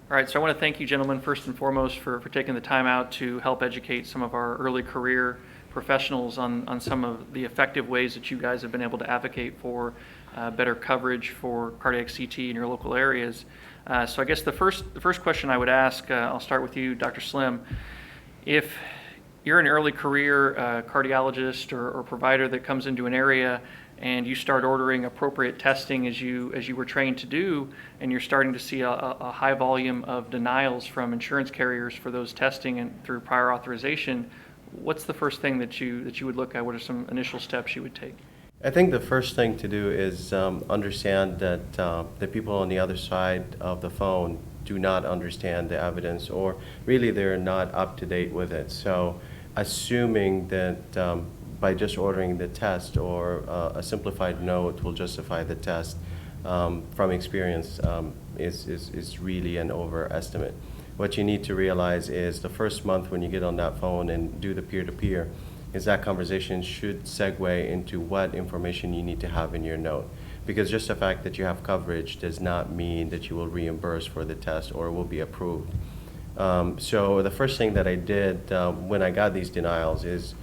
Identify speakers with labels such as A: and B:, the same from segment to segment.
A: All right, so I want to thank you, gentlemen, first and foremost, for taking the time out to help educate some of our early career professionals on some of the effective ways that you guys have been able to advocate for better coverage for cardiac CT in your local areas. So I guess the first question I would ask, I'll start with you, Dr. Slim. If you're an early career cardiologist or provider that comes into an area and you start ordering appropriate testing as you were trained to do, and you're starting to see a high volume of denials from insurance carriers for those testing and through prior authorization, what's the first thing that you would look at? What are some initial steps you would take?
B: I think the first thing to do is understand that the people on the other side of the phone do not understand the evidence, or really they're not up to date with it. So assuming that by just ordering the test or a simplified note will justify the test, from experience, is really an overestimate. What you need to realize is the first month when you get on that phone and do the peer-to-peer, is that conversation should segue into what information you need to have in your note. Because just the fact that you have coverage does not mean that you will reimburse for the test or will be approved. So the first thing that I did when I got these denials is,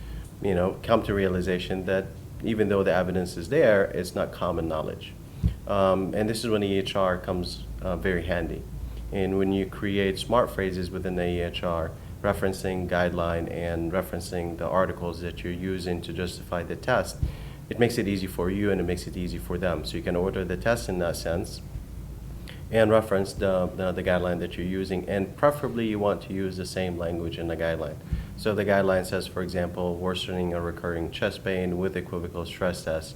B: come to realization that even though the evidence is there, it's not common knowledge. And this is when the EHR comes very handy. And when you create smart phrases within the EHR, referencing guideline and referencing the articles that you're using to justify the test, it makes it easy for you and it makes it easy for them. So you can order the test in that sense and reference the guideline that you're using, and preferably you want to use the same language in the guideline. So the guideline says, for example, worsening or recurring chest pain with equivocal stress test.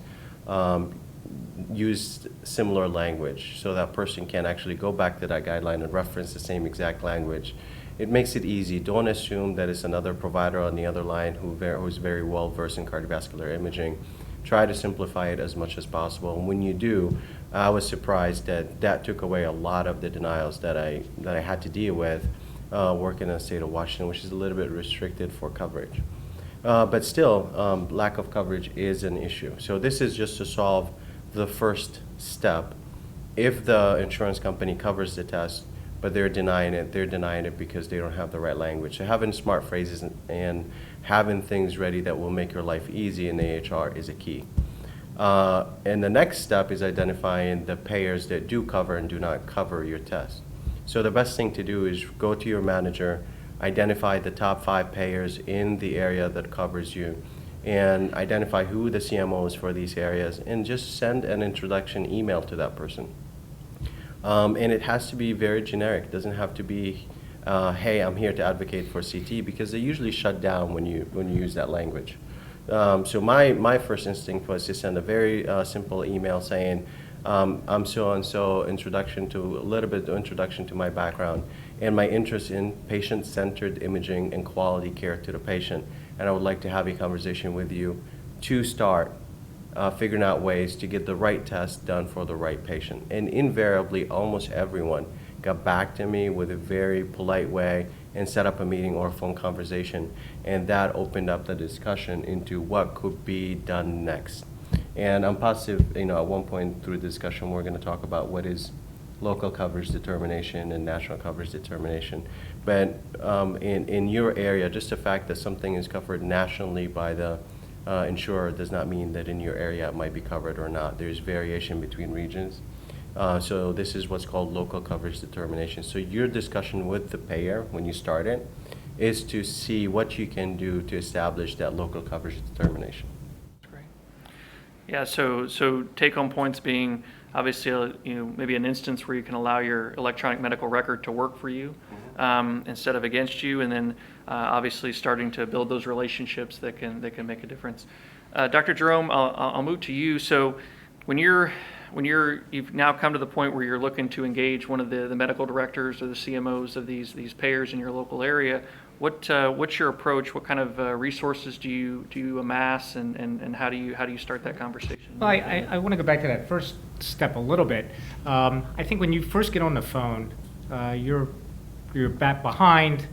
B: Use similar language so that person can actually go back to that guideline and reference the same exact language. It makes it easy. Don't assume that it's another provider on the other line who's very well versed in cardiovascular imaging. Try to simplify it as much as possible. And when you do, I was surprised that took away a lot of the denials that I had to deal with working in the state of Washington, which is a little bit restricted for coverage. But still, lack of coverage is an issue. So this is just to solve the first step. If the insurance company covers the test, but they're denying it because they don't have the right language. So having smart phrases and having things ready that will make your life easy in AHR is a key. And the next step is identifying the payers that do cover and do not cover your test. So the best thing to do is go to your manager, identify the top 5 payers in the area that covers you, and identify who the CMO is for these areas, and just send an introduction email to that person. And it has to be very generic. It doesn't have to be, hey, I'm here to advocate for CT, because they usually shut down when you use that language. So my first instinct was to send a very simple email saying, I'm so-and-so, a little bit of introduction to my background and my interest in patient-centered imaging and quality care to the patient. And I would like to have a conversation with you to start figuring out ways to get the right test done for the right patient. And invariably, almost everyone got back to me with a very polite way and set up a meeting or a phone conversation. And that opened up the discussion into what could be done next. And I'm positive, at one point through the discussion, we're going to talk about what is local coverage determination and national coverage determination. But in your area, just the fact that something is covered nationally by the insurer does not mean that in your area it might be covered or not. There's variation between regions. So this is what's called local coverage determination. So your discussion with the payer when you start it is to see what you can do to establish that local coverage determination.
A: Great. Yeah, so take-home points being obviously maybe an instance where you can allow your electronic medical record to work for you instead of against you, and then obviously starting to build those relationships that can make a difference. Dr. Jerome, I'll move to you. So when you've now come to the point where you're looking to engage one of the medical directors or the CMOs of these payers in your local area, what's your approach? What kind of resources do you amass, and how do you start that conversation?
C: Well, I want to go back to that first step a little bit. I think when you first get on the phone, you're back behind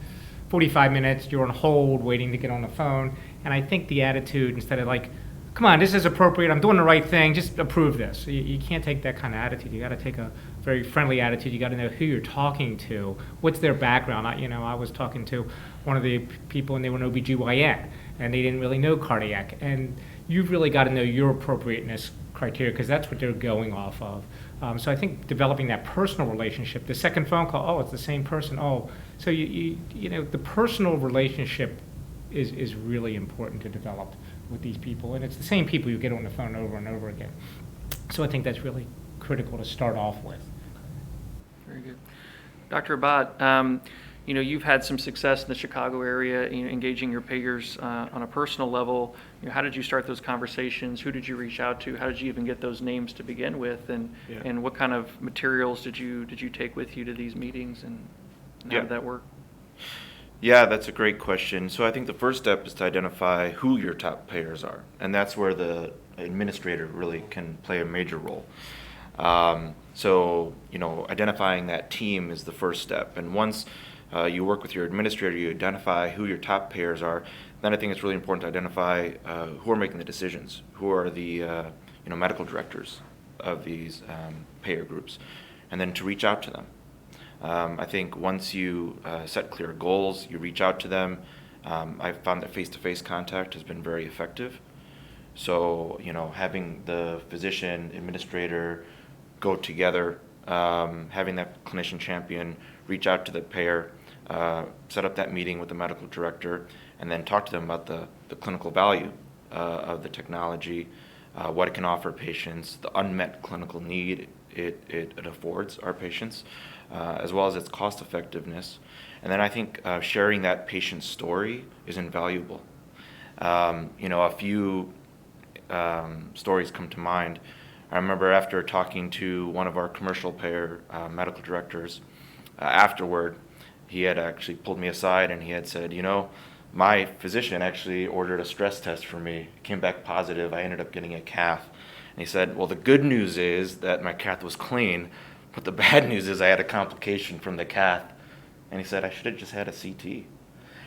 C: 45 minutes, you're on hold waiting to get on the phone, and I think the attitude, instead of like, come on, this is appropriate, I'm doing the right thing, just approve this. You can't take that kind of attitude. You got to take a very friendly attitude. You got to know who you're talking to, what's their background. I was talking to one of the people, and they were an OBGYN, and they didn't really know cardiac. And you've really got to know your appropriateness criteria, because that's what they're going off of. So I think developing that personal relationship, the second phone call, oh, it's the same person. Oh, so the personal relationship is really important to develop with these people, and it's the same people you get on the phone over and over again. So I think that's really critical to start off with.
A: Very good. Dr. Rabbat, you've had some success in the Chicago area, engaging your payers on a personal level. How did you start those conversations? Who did you reach out to? How did you even get those names to begin with? And what kind of materials did you take with you to these meetings, and how did that work?
D: Yeah, that's a great question. So I think the first step is to identify who your top payers are, and that's where the administrator really can play a major role. So identifying that team is the first step, and once you work with your administrator, you identify who your top payers are, then I think it's really important to identify who are making the decisions, who are the medical directors of these payer groups, and then to reach out to them. I think once you set clear goals, you reach out to them. I've found that face-to-face contact has been very effective. So, having the physician, administrator go together, having that clinician champion reach out to the payer, set up that meeting with the medical director, and then talk to them about the clinical value of the technology, what it can offer patients, the unmet clinical need it affords our patients, as well as its cost effectiveness. And then I think sharing that patient's story is invaluable. A few stories come to mind. I remember after talking to one of our commercial payer medical directors, afterward, he had actually pulled me aside and he had said, my physician actually ordered a stress test for me. It came back positive. I ended up getting a cath. And he said, well, the good news is that my cath was clean, but the bad news is I had a complication from the cath. And he said, I should have just had a CT.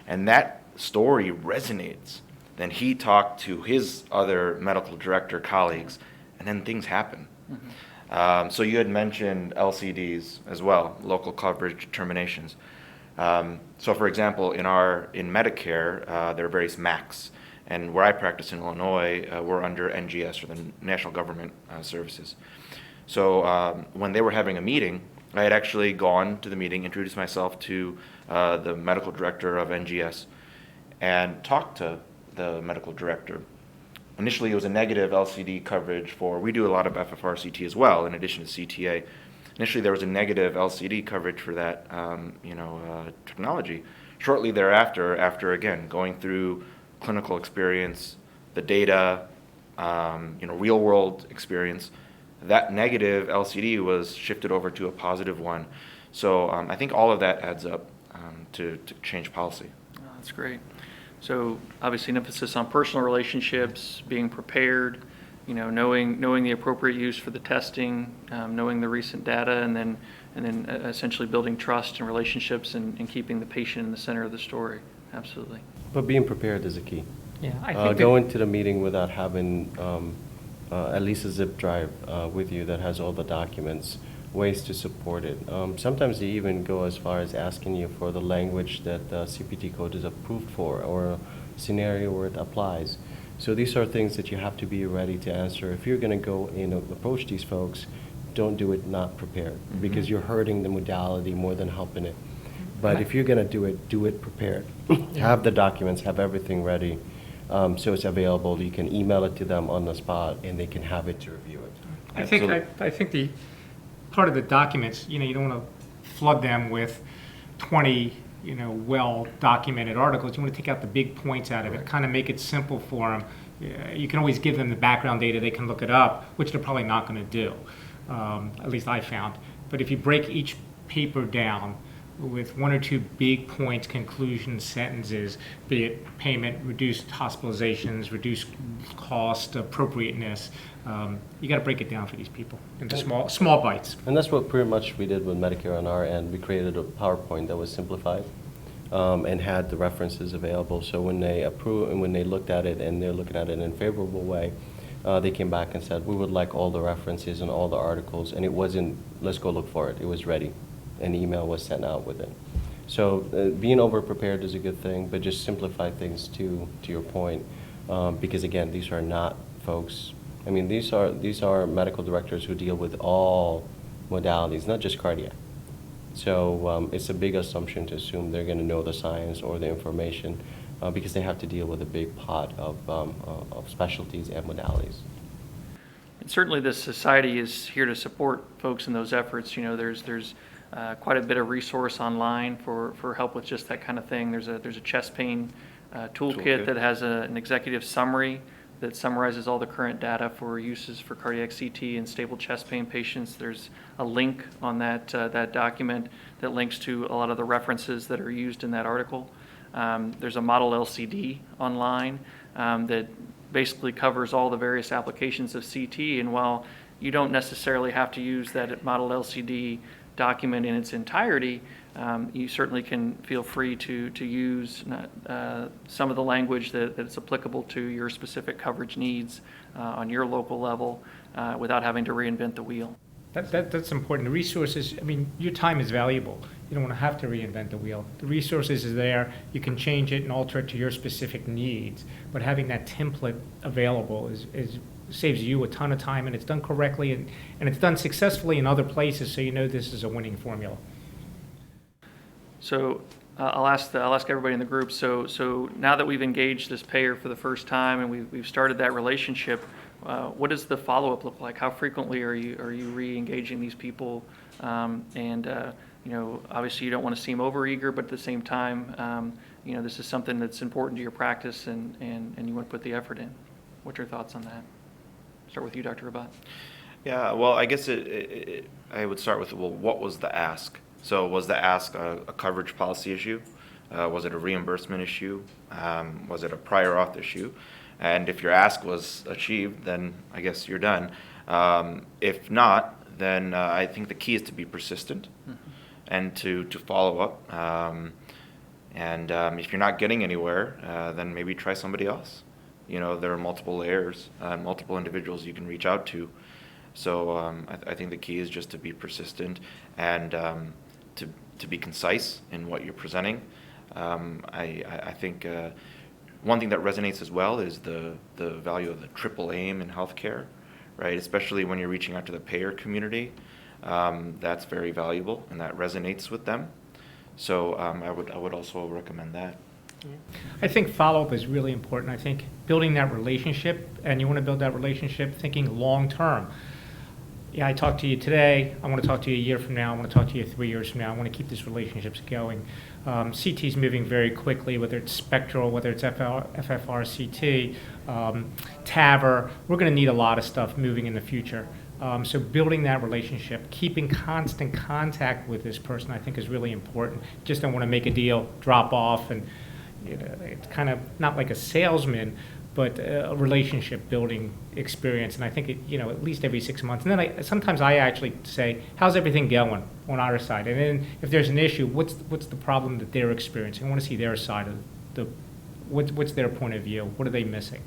D: And that story resonates. Then he talked to his other medical director colleagues, and then things happen. Mm-hmm. So you had mentioned LCDs as well, local coverage determinations. So for example, in Medicare, there are various MACs. And where I practice in Illinois, we're under NGS, or the National Government Services. So when they were having a meeting, I had actually gone to the meeting, introduced myself to the medical director of NGS, and talked to the medical director. Initially, it was a negative LCD coverage we do a lot of FFRCT as well, in addition to CTA. Initially, there was a negative LCD coverage for that technology. Shortly thereafter, after again going through clinical experience, the data, real-world experience, that negative LCD was shifted over to a positive one. So I think all of that adds up to change policy.
A: Oh, that's great. So obviously an emphasis on personal relationships, being prepared, knowing the appropriate use for the testing, knowing the recent data, and then essentially building trust and relationships and keeping the patient in the center of the story. Absolutely.
B: But being prepared is a key.
C: Yeah, I think
B: going to the meeting without having at least a zip drive with you that has all the documents, ways to support it. Sometimes they even go as far as asking you for the language that the CPT code is approved for, or a scenario where it applies. So these are things that you have to be ready to answer. If you're going to go approach these folks, don't do it not prepared, mm-hmm. because you're hurting the modality more than helping it. But if you're going to do it prepared. Have the documents, have everything ready, so it's available. You can email it to them on the spot, and they can have it to review it.
C: I think the part of the documents, you don't want to flood them with 20, well-documented articles. You want to take out the big points out of it, kind of make it simple for them. You can always give them the background data. They can look it up, which they're probably not going to do, at least I found. But if you break each paper down with one or two big points, conclusion sentences, be it payment, reduced hospitalizations, reduced cost, appropriateness, you got to break it down for these people into small bites.
B: And that's what pretty much we did with Medicare on our end. We created a PowerPoint that was simplified and had the references available. So when they approve and when they looked at it and they're looking at it in a favorable way, they came back and said, we would like all the references and all the articles, and it wasn't, let's go look for it. It was ready. An email was sent out with it. So being over-prepared is a good thing, but just simplify things to your point, because again, these are not folks, I mean, these are medical directors who deal with all modalities, not just cardiac. So it's a big assumption to assume they're going to know the science or the information, because they have to deal with a big pot of specialties and modalities.
A: And certainly this society is here to support folks in those efforts. You know, there's quite a bit of resource online for help with just that kind of thing. There's a chest pain toolkit that has an executive summary that summarizes all the current data for uses for cardiac CT and stable chest pain patients. There's a link on that document that links to a lot of the references that are used in that article. There's a model LCD online that basically covers all the various applications of CT, and while you don't necessarily have to use that model LCD document in its entirety, you certainly can feel free to use some of the language that's applicable to your specific coverage needs on your local level without having to reinvent the wheel.
C: That's important. The resources, I mean, your time is valuable. You don't want to have to reinvent the wheel. The resources is there. You can change it and alter it to your specific needs. But having that template available saves you a ton of time, and it's done correctly, and it's done successfully in other places, so you know this is a winning formula.
A: So I'll ask everybody in the group. So now that we've engaged this payer for the first time and we've started that relationship, what does the follow-up look like? How frequently are you re-engaging these people? You know, obviously you don't want to seem overeager, but at the same time, you know, this is something that's important to your practice, and you want to put the effort in. What's your thoughts on that? Start with you, Dr. Rabbat.
D: Yeah, well, I guess I would start with, well, what was the ask? So was the ask a coverage policy issue? Was it a reimbursement issue? Was it a prior auth issue? And if your ask was achieved, then I guess you're done. If not, then I think the key is to be persistent and to follow up. If you're not getting anywhere, then maybe try somebody else. You know, there are multiple layers, multiple individuals you can reach out to. So I think the key is just to be persistent and to be concise in what you're presenting. I think one thing that resonates as well is the value of the triple aim in healthcare, right? Especially when you're reaching out to the payer community. That's very valuable, and that resonates with them. So I would also recommend that.
C: I think follow-up is really important. I think building that relationship, and you want to build that relationship thinking long-term. Yeah, I talked to you today. I want to talk to you a year from now. I want to talk to you 3 years from now. I want to keep this relationships going. CT is moving very quickly, whether it's spectral, whether it's FFRCT, TAVR. We're going to need a lot of stuff moving in the future. So building that relationship, keeping constant contact with this person, I think is really important. Just don't want to make a deal, drop off, and it's kind of not like a salesman, but a relationship building experience. And I think at least every 6 months. And then sometimes I actually say, how's everything going on our side? And then if there's an issue, what's the problem that they're experiencing? I want to see their side of what's their point of view? What are they missing?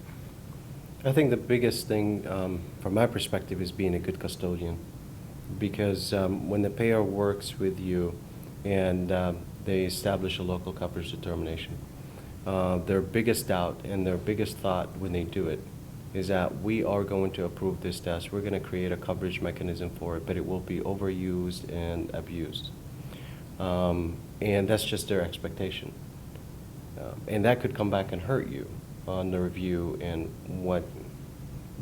B: I think the biggest thing from my perspective is being a good custodian, because when the payer works with you and they establish a local coverage determination, their biggest doubt and their biggest thought when they do it is that we are going to approve this test, we're going to create a coverage mechanism for it, but it will be overused and abused. And that's just their expectation. And that could come back and hurt you on the review and what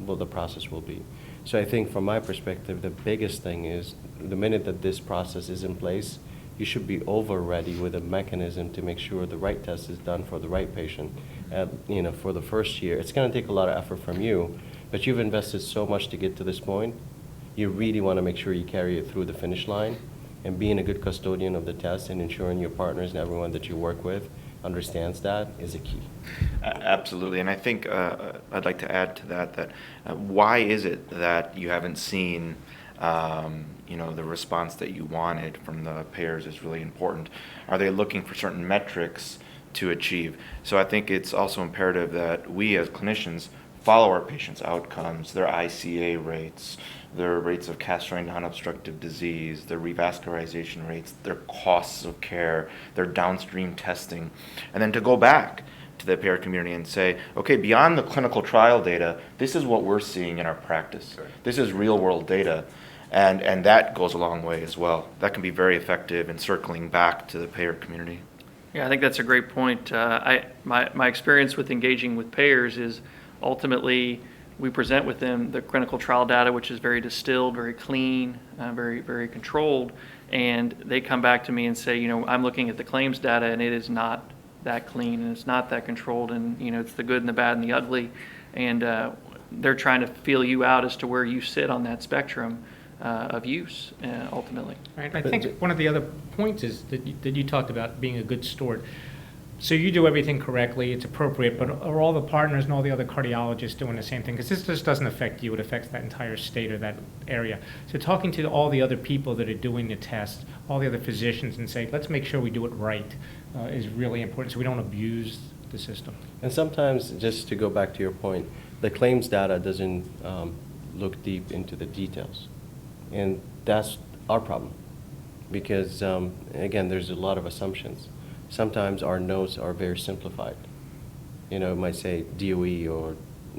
B: the process will be. So I think from my perspective, the biggest thing is the minute that this process is in place, you should be over ready with a mechanism to make sure the right test is done for the right patient. For the first year, it's going to take a lot of effort from you, but you've invested so much to get to this point. You really want to make sure you carry it through the finish line, and being a good custodian of the test and ensuring your partners and everyone that you work with understands that is a key.
D: Absolutely, and I think I'd like to add to that why is it that you haven't seen the response that you wanted from the payers is really important. Are they looking for certain metrics to achieve? So I think it's also imperative that we as clinicians follow our patients' outcomes, their ICA rates, their rates of castrate non-obstructive disease, their revascularization rates, their costs of care, their downstream testing, and then to go back to the payer community and say, okay, beyond the clinical trial data, this is what we're seeing in our practice.
B: Right.
D: This is real world data. And that goes a long way as well. That can be very effective in circling back to the payer community.
A: Yeah, I think that's a great point. My experience with engaging with payers is ultimately we present with them the clinical trial data, which is very distilled, very clean, very controlled, and they come back to me and say, I'm looking at the claims data and it is not that clean and it's not that controlled, and it's the good and the bad and the ugly, and they're trying to feel you out as to where you sit on that spectrum of use ultimately.
C: Right. I think one of the other points is that you talked about being a good steward. So you do everything correctly, it's appropriate, but are all the partners and all the other cardiologists doing the same thing? Because this just doesn't affect you, it affects that entire state or that area. So talking to all the other people that are doing the test, all the other physicians, and say, let's make sure we do it right, is really important so we don't abuse the system.
B: And sometimes, just to go back to your point, the claims data doesn't look deep into the details. And that's our problem. Because, again, there's a lot of assumptions. Sometimes our notes are very simplified. It might say DOE or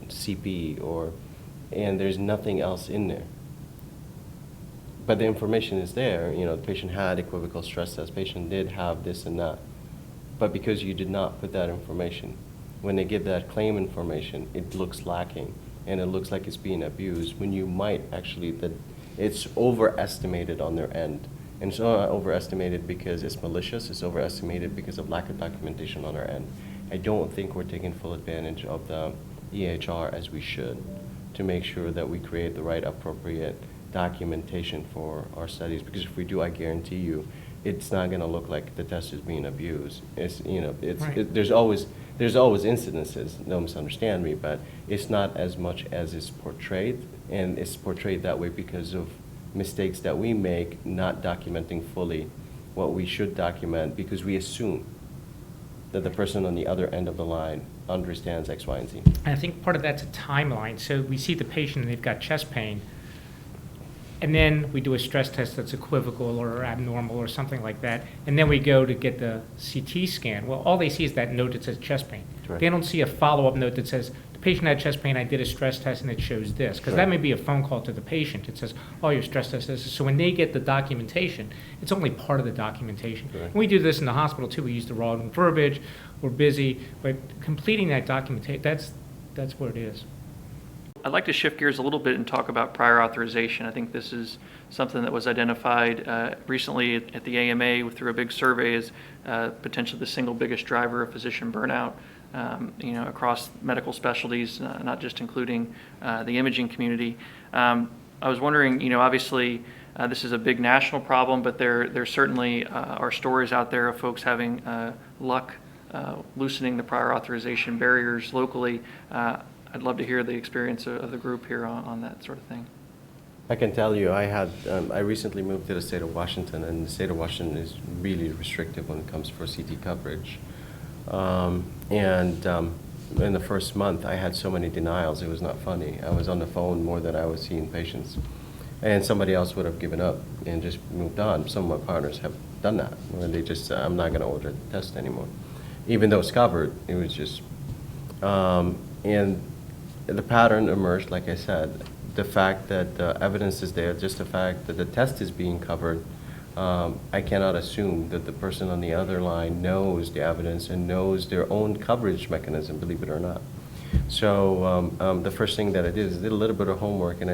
B: CP, and there's nothing else in there. But the information is there. The patient had equivocal stress test, patient did have this and that. But because you did not put that information, when they give that claim information, it looks lacking, and it looks like it's being abused, when you might actually, it's overestimated on their end. And it's not overestimated because it's malicious, it's overestimated because of lack of documentation on our end. I don't think we're taking full advantage of the EHR as we should to make sure that we create the right appropriate documentation for our studies, because if we do, I guarantee you, it's not going to look like the test is being abused.
C: Right.
B: There's always incidences, don't misunderstand me, but it's not as much as it's portrayed, and it's portrayed that way because of mistakes that we make, not documenting fully what we should document, because we assume that the person on the other end of the line understands X, Y, and Z.
C: And I think part of that's a timeline. So we see the patient and they've got chest pain, and then we do a stress test that's equivocal or abnormal or something like that, and then we go to get the CT scan. Well, all they see is that note that says chest pain.
B: Right.
C: They don't see a follow-up note that says, the patient had chest pain, I did a stress test, and it shows this. Because that
B: Right.
C: may be a phone call to the patient. It says, oh, your stress test is this. So when they get the documentation, it's only part of the documentation.
B: Right.
C: And we do this in the hospital, too. We use the wrong verbiage. We're busy. But completing that documentation, that's where it is.
A: I'd like to shift gears a little bit and talk about prior authorization. I think this is something that was identified recently at the AMA through a big survey as potentially the single biggest driver of physician burnout, across medical specialties, not just including the imaging community. I was wondering, obviously this is a big national problem, but there certainly are stories out there of folks having luck loosening the prior authorization barriers locally. I'd love to hear the experience of the group here on that sort of thing.
B: I can tell you, I recently moved to the state of Washington, and the state of Washington is really restrictive when it comes for CT coverage. In the first month, I had so many denials, it was not funny. I was on the phone more than I was seeing patients. And somebody else would have given up and just moved on. Some of my partners have done that, where they just say, I'm not going to order the test anymore. Even though it's covered, it was just, and the pattern emerged, like I said, the fact that the evidence is there, just the fact that the test is being covered, I cannot assume that the person on the other line knows the evidence and knows their own coverage mechanism, believe it or not. So the first thing that I did is did a little bit of homework and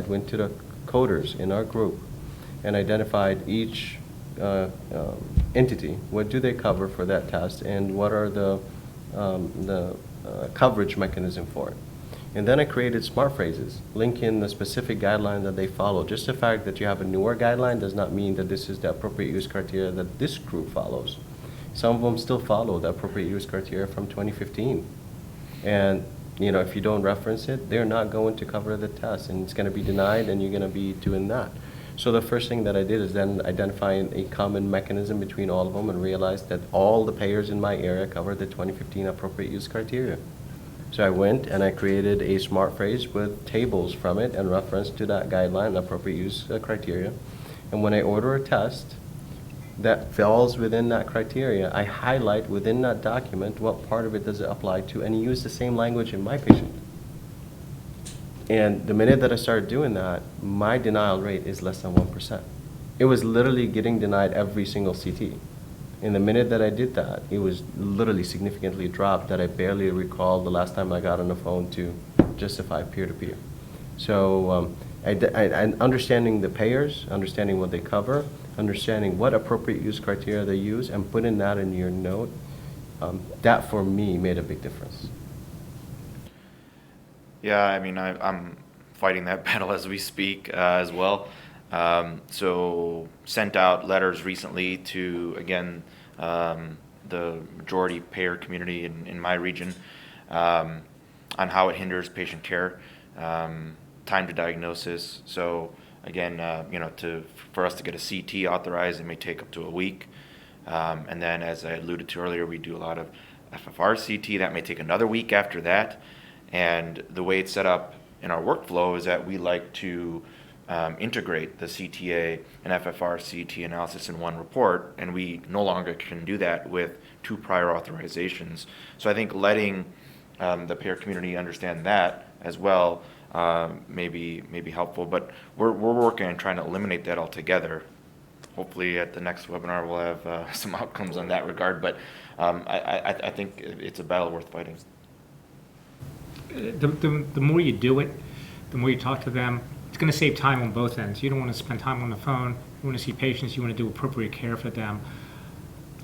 B: went to the coders in our group and identified each entity, what do they cover for that test, and what are the coverage mechanism for it. And then I created smart phrases, link in the specific guideline that they follow. Just the fact that you have a newer guideline does not mean that this is the appropriate use criteria that this group follows. Some of them still follow the appropriate use criteria from 2015. And if you don't reference it, they're not going to cover the test, and it's going to be denied, and you're going to be doing that. So the first thing that I did is then identifying a common mechanism between all of them and realized that all the payers in my area cover the 2015 appropriate use criteria. So I went and I created a smart phrase with tables from it and reference to that guideline and appropriate use criteria. And when I order a test that falls within that criteria, I highlight within that document what part of it does it apply to, and use the same language in my patient. And the minute that I started doing that, my denial rate is less than 1%. It was literally getting denied every single CT. And the minute that I did that, it was literally significantly dropped that I barely recall the last time I got on the phone to justify peer-to-peer. So understanding the payers, understanding what they cover, understanding what appropriate use criteria they use, and putting that in your note, that for me made a big difference.
D: Yeah, I mean, I'm fighting that battle as we speak as well. So sent out letters recently to, again, the majority payer community in my region on how it hinders patient care, time to diagnosis. So again, for us to get a CT authorized, it may take up to a week. And then, as I alluded to earlier, we do a lot of FFRCT. That may take another week after that. And the way it's set up in our workflow is that we like to integrate the CTA and FFRCT analysis in one report, and we no longer can do that with 2 prior authorizations. So I think letting the payer community understand that as well may be helpful. But we're working on trying to eliminate that altogether. Hopefully at the next webinar we'll have some outcomes on that regard. But I think it's a battle worth fighting.
C: The more you do it, the more you talk to them, it's going to save time on both ends. You don't want to spend time on the phone. You want to see patients. You want to do appropriate care for them.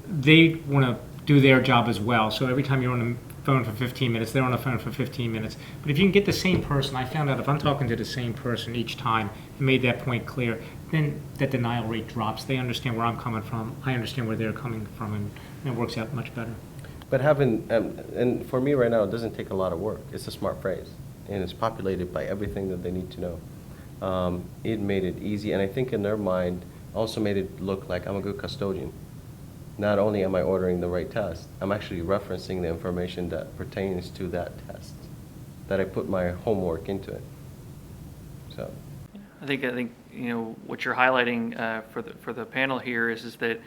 C: They want to do their job as well. So every time you're on the phone for 15 minutes, they're on the phone for 15 minutes. But if you can get the same person, I found out if I'm talking to the same person each time and made that point clear, then that denial rate drops. They understand where I'm coming from. I understand where they're coming from, and it works out much better.
B: But having, and for me right now, it doesn't take a lot of work. It's a smart phrase, and it's populated by everything that they need to know. It made it easy, and I think in their mind, also made it look like I'm a good custodian. Not only am I ordering the right test, I'm actually referencing the information that pertains to that test, that I put my homework into it. So,
A: I think what you're highlighting for the panel here is that